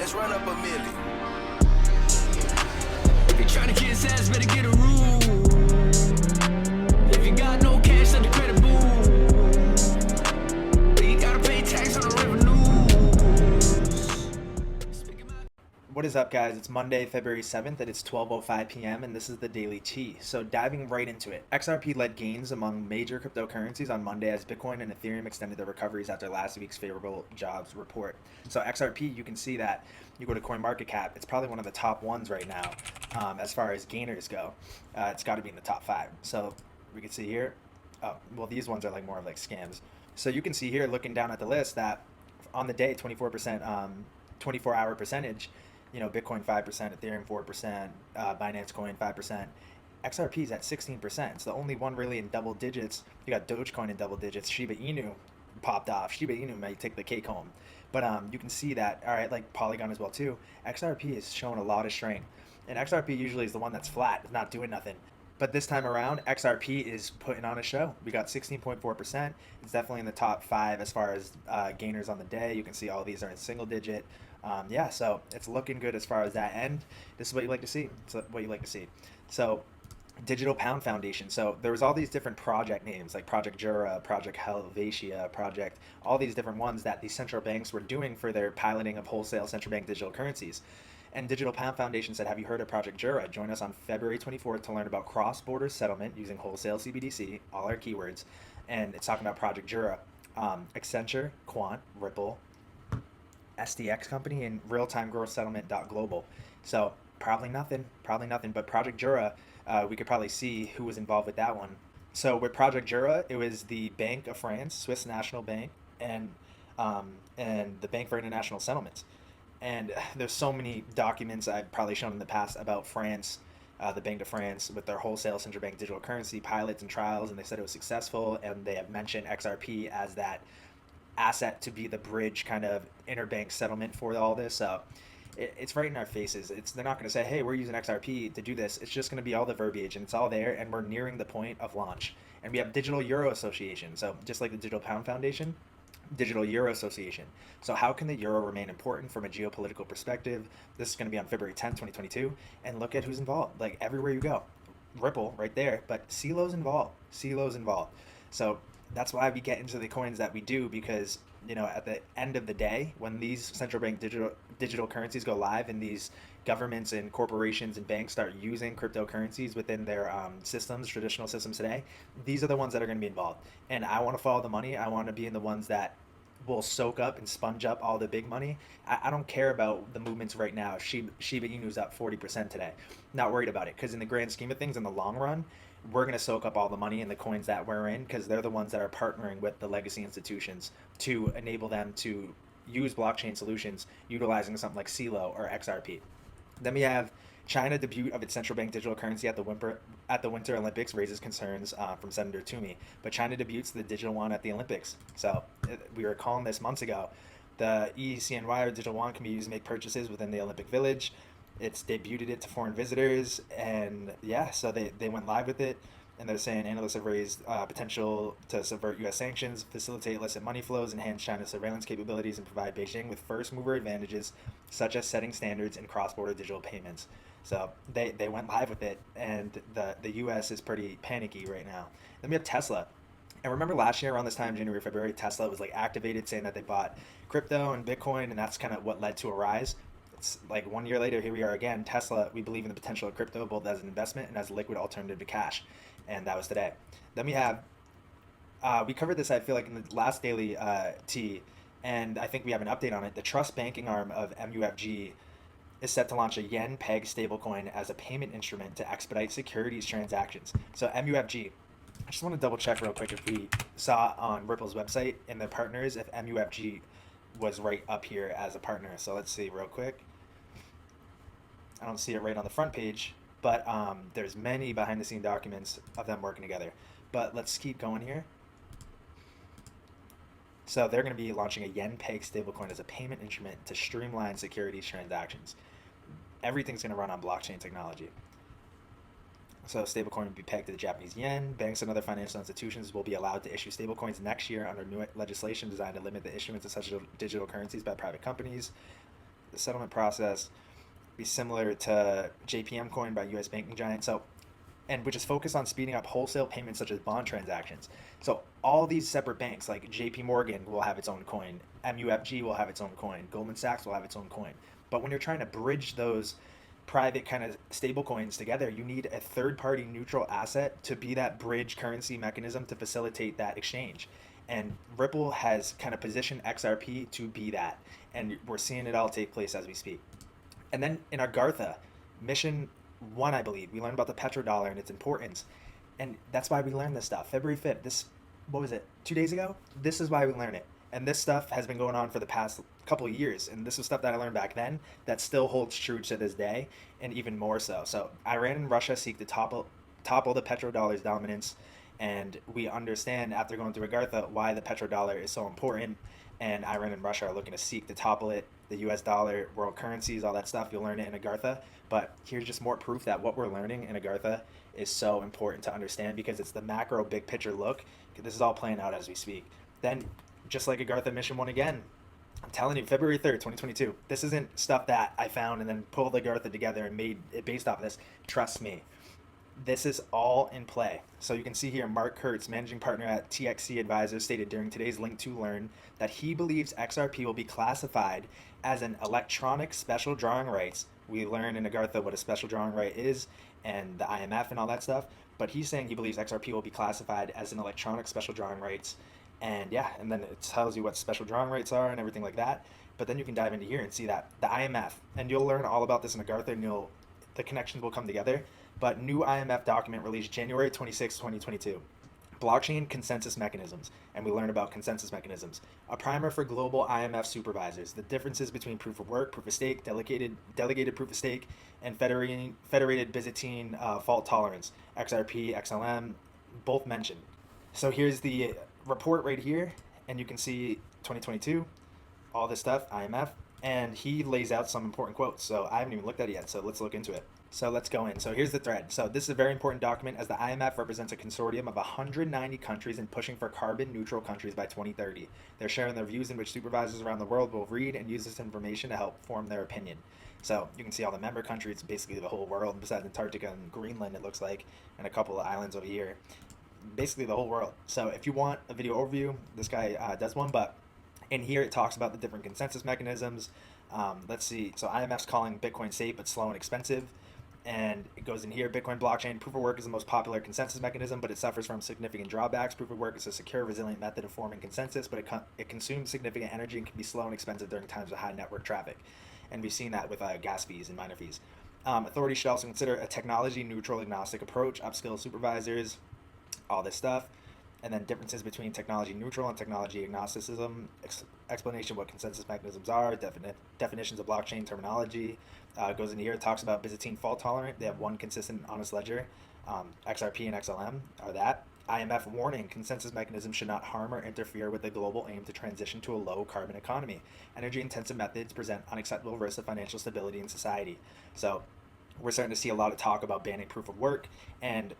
Let's run up a milli. If you're trying to kiss ass, better get a room. If you got no cash, let the credit boom. You gotta pay tax on the revenues. What is up, guys? It's Monday, February 7th, and it's 12:05 p.m., and this is the Daily Tea. So diving right into it, XRP led gains among major cryptocurrencies on Monday as Bitcoin and Ethereum extended their recoveries after last week's favorable jobs report. So XRP, you can see that you go to CoinMarketCap, it's probably one of the top ones right now as far as gainers go. It's got to be in the top 5. So we can see here, oh, well, these ones are like more of like scams. So you can see here, looking down at the list, that on the day, 24%, 24-hour percentage, you know, Bitcoin 5%, Ethereum 4%, Binance Coin 5%. XRP is at 16%. It's the only one really in double digits. You got Dogecoin in double digits. Shiba Inu popped off. Shiba Inu might take the cake home. But you can see that, all right, like Polygon as well too. XRP is showing a lot of strength. And XRP usually is the one that's flat, not doing nothing. But this time around, XRP is putting on a show. We got 16.4%. It's definitely in the top 5 as far as gainers on the day. You can see all these are in single digit. Yeah, so it's looking good as far as that end. This is what you like to see. It's what you like to see. So Digital Pound Foundation. So there was all these different project names like Project Jura, Project Helvetia, Project, all these different ones that these central banks were doing for their piloting of wholesale central bank digital currencies. And Digital Pound Foundation said, have you heard of Project Jura? Join us on February 24th to learn about cross-border settlement using wholesale CBDC, all our keywords. And it's talking about Project Jura, Accenture, Quant, Ripple, SDX company, and real-time gross settlement.global. So probably nothing, but Project Jura, we could probably see who was involved with that one. So with Project Jura, it was the Bank of France, Swiss National Bank, and the Bank for International Settlements. And there's so many documents I've probably shown in the past about France, the Bank of France, with their wholesale central bank digital currency pilots and trials, and they said it was successful, and they have mentioned XRP as that asset to be the bridge kind of interbank settlement for all this. So it's right in our faces. They're not going to say, hey, we're using XRP to do this. It's just going to be all the verbiage, and it's all there, and we're nearing the point of launch. And we have Digital Euro Association. So just like the Digital Pound Foundation, Digital Euro Association. So how can the euro remain important from a geopolitical perspective? This is going to be on February 10th, 2022. And look at who's involved. Like everywhere you go. Ripple right there, but CELO's involved. CELO's involved. So that's why we get into the coins that we do, because, you know, at the end of the day, when these central bank digital currencies go live and these governments and corporations and banks start using cryptocurrencies within their systems, traditional systems today, these are the ones that are going to be involved. And I want to follow the money. I want to be in the ones that will soak up and sponge up all the big money. I don't care about the movements right now. Shiba Inu's up 40% today. Not worried about it, because in the grand scheme of things, in the long run, we're going to soak up all the money in the coins that we're in, because they're the ones that are partnering with the legacy institutions to enable them to use blockchain solutions utilizing something like CELO or XRP. Then we have China debut of its central bank digital currency at the Winter Olympics raises concerns from Senator Toomey. But China debuts the digital yuan at the Olympics. So we were calling this months ago. The ECNY, or digital yuan, can be used to make purchases within the Olympic Village. It's debuted it to foreign visitors, and yeah, so they went live with it. And they're saying analysts have raised potential to subvert U.S. sanctions, facilitate illicit money flows, enhance China's surveillance capabilities, and provide Beijing with first mover advantages, such as setting standards in cross-border digital payments. So they went live with it, and the U.S. is pretty panicky right now. Then we have Tesla. And remember last year around this time, January, February, Tesla was like activated saying that they bought crypto and Bitcoin, and that's kind of what led to a rise. It's like 1 year later, here we are again. Tesla, we believe in the potential of crypto both as an investment and as a liquid alternative to cash. And that was today. Then we have, we covered this, I feel like, in the last daily T, and I think we have an update on it. The trust banking arm of MUFG is set to launch a yen peg stablecoin as a payment instrument to expedite securities transactions. So MUFG, I just want to double check real quick if we saw on Ripple's website in the partners if MUFG was right up here as a partner. So let's see real quick. I don't see it right on the front page, but there's many behind the scene documents of them working together. But let's keep going here. So they're going to be launching a yen peg stablecoin as a payment instrument to streamline securities transactions. Everything's going to run on blockchain technology. So stablecoin will be pegged to the Japanese yen. Banks and other financial institutions will be allowed to issue stablecoins next year under new legislation designed to limit the issuance of such digital currencies by private companies. the settlement process be similar to JPM coin by US banking giant. So, and which is focused on speeding up wholesale payments such as bond transactions. So all these separate banks, like JP Morgan will have its own coin, MUFG will have its own coin, Goldman Sachs will have its own coin. But when you're trying to bridge those private kind of stable coins together, you need a third party neutral asset to be that bridge currency mechanism to facilitate that exchange. And Ripple has kind of positioned XRP to be that. And we're seeing it all take place as we speak. And then in Agartha, mission one, I believe, we learned about the petrodollar and its importance. And that's why we learned this stuff. February 5th, this, what was it, 2 days ago? This is why we learned it. And this stuff has been going on for the past couple of years. And this was stuff that I learned back then that still holds true to this day, and even more so. So Iran and Russia seek to topple the petrodollar's dominance. And we understand after going through Agartha why the petrodollar is so important. And Iran and Russia are looking to seek to topple it, the US dollar, world currencies, all that stuff. You'll learn it in Agartha. But here's just more proof that what we're learning in Agartha is so important to understand, because it's the macro big picture look. This is all playing out as we speak. Then, just like Agartha Mission 1 again, I'm telling you, February 3rd, 2022. This isn't stuff that I found and then pulled Agartha together and made it based off of this. Trust me. This is all in play. So you can see here, Mark Kurtz, managing partner at TXC Advisors, stated during today's Link to Learn that he believes XRP will be classified as an electronic special drawing rights. We learn in Agartha what a special drawing right is and the IMF and all that stuff. But he's saying he believes XRP will be classified as an electronic special drawing rights. And yeah, and then it tells you what special drawing rights are and everything like that. But then you can dive into here and see that the IMF, and you'll learn all about this in Agartha, and the connections will come together. But new IMF document released January 26, 2022. Blockchain consensus mechanisms, and we learn about consensus mechanisms. A primer for global IMF supervisors, the differences between proof of work, proof of stake, delegated proof of stake, and federated Byzantine fault tolerance, XRP, XLM, both mentioned. So here's the report right here, and you can see 2022, all this stuff, IMF, and he lays out some important quotes. So I haven't even looked at it yet, so let's look into it. So let's go in. So here's the thread. So this is a very important document, as the IMF represents a consortium of 190 countries and pushing for carbon neutral countries by 2030. They're sharing their views in which supervisors around the world will read and use this information to help form their opinion. So you can see all the member countries, basically the whole world, besides Antarctica and Greenland, it looks like, and a couple of islands over here. Basically the whole world. So if you want a video overview, this guy does one, but in here it talks about the different consensus mechanisms. Let's see. So IMF's calling Bitcoin safe but slow and expensive. And it goes in here, Bitcoin blockchain, proof of work is the most popular consensus mechanism, but it suffers from significant drawbacks. Proof of work is a secure, resilient method of forming consensus, but it consumes significant energy and can be slow and expensive during times of high network traffic. And we've seen that with gas fees and miner fees. Authorities should also consider a technology-neutral agnostic approach, upskill supervisors, all this stuff. And then differences between technology neutral and technology agnosticism, explanation of what consensus mechanisms are, definitions of blockchain terminology. Goes into here, it talks about Byzantine fault tolerant. They have one consistent honest ledger. XRP and XLM are that. IMF warning, consensus mechanisms should not harm or interfere with the global aim to transition to a low carbon economy. Energy intensive methods present unacceptable risks of financial stability in society. So we're starting to see a lot of talk about banning proof of work and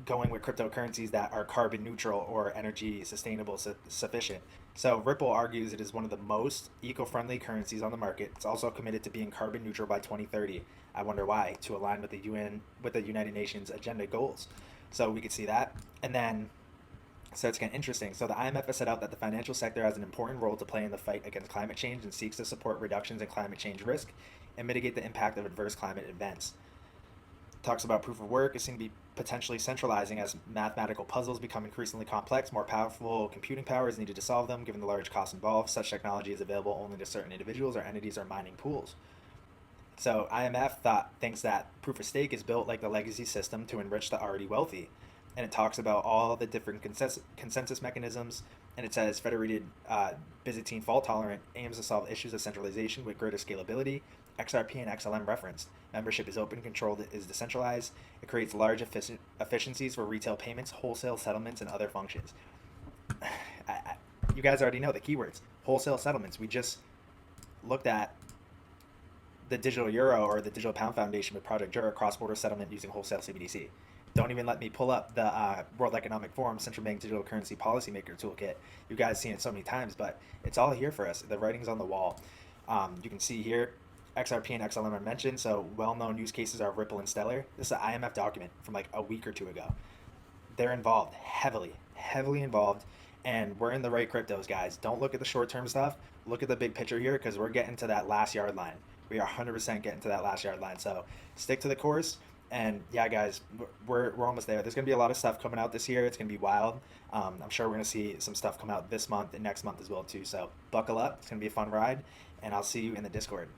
going with cryptocurrencies that are carbon neutral or energy sustainable sufficient. So Ripple argues it is one of the most eco-friendly currencies on the market. It's also committed to being carbon neutral by 2030. I wonder why, to align with the United Nations agenda goals. So we could see that. And then, so it's getting interesting. So the IMF has set out that the financial sector has an important role to play in the fight against climate change and seeks to support reductions in climate change risk and mitigate the impact of adverse climate events. Talks about proof of work is seen to be potentially centralizing as mathematical puzzles become increasingly complex. More powerful computing power is needed to solve them, given the large costs involved. Such technology is available only to certain individuals or entities or mining pools. So IMF thinks that proof of stake is built like the legacy system to enrich the already wealthy. And it talks about all the different consensus mechanisms. And it says federated Byzantine fault tolerant aims to solve issues of centralization with greater scalability. XRP and XLM referenced. Membership is open, control is decentralized. It creates large efficiencies for retail payments, wholesale settlements, and other functions. You guys already know the keywords. Wholesale settlements. We just looked at the digital euro or the digital pound foundation with Project Jura, cross-border settlement using wholesale CBDC. Don't even let me pull up the World Economic Forum Central Bank Digital Currency Policymaker Toolkit. You guys seen it so many times, but it's all here for us. The writing's on the wall. You can see here, XRP and XLM are mentioned, so well-known use cases are Ripple and Stellar. This is an IMF document from like a week or two ago. They're involved heavily involved, and we're in the right cryptos, guys. Don't look at the short-term stuff. Look at the big picture here, because we're getting to that last yard line. We are 100% getting to that last yard line. So stick to the course. And yeah, guys, we're almost there. There's gonna be a lot of stuff coming out this year. It's gonna be wild. I'm sure we're gonna see some stuff come out this month and next month as well too. So buckle up. It's gonna be a fun ride, and I'll see you in the Discord.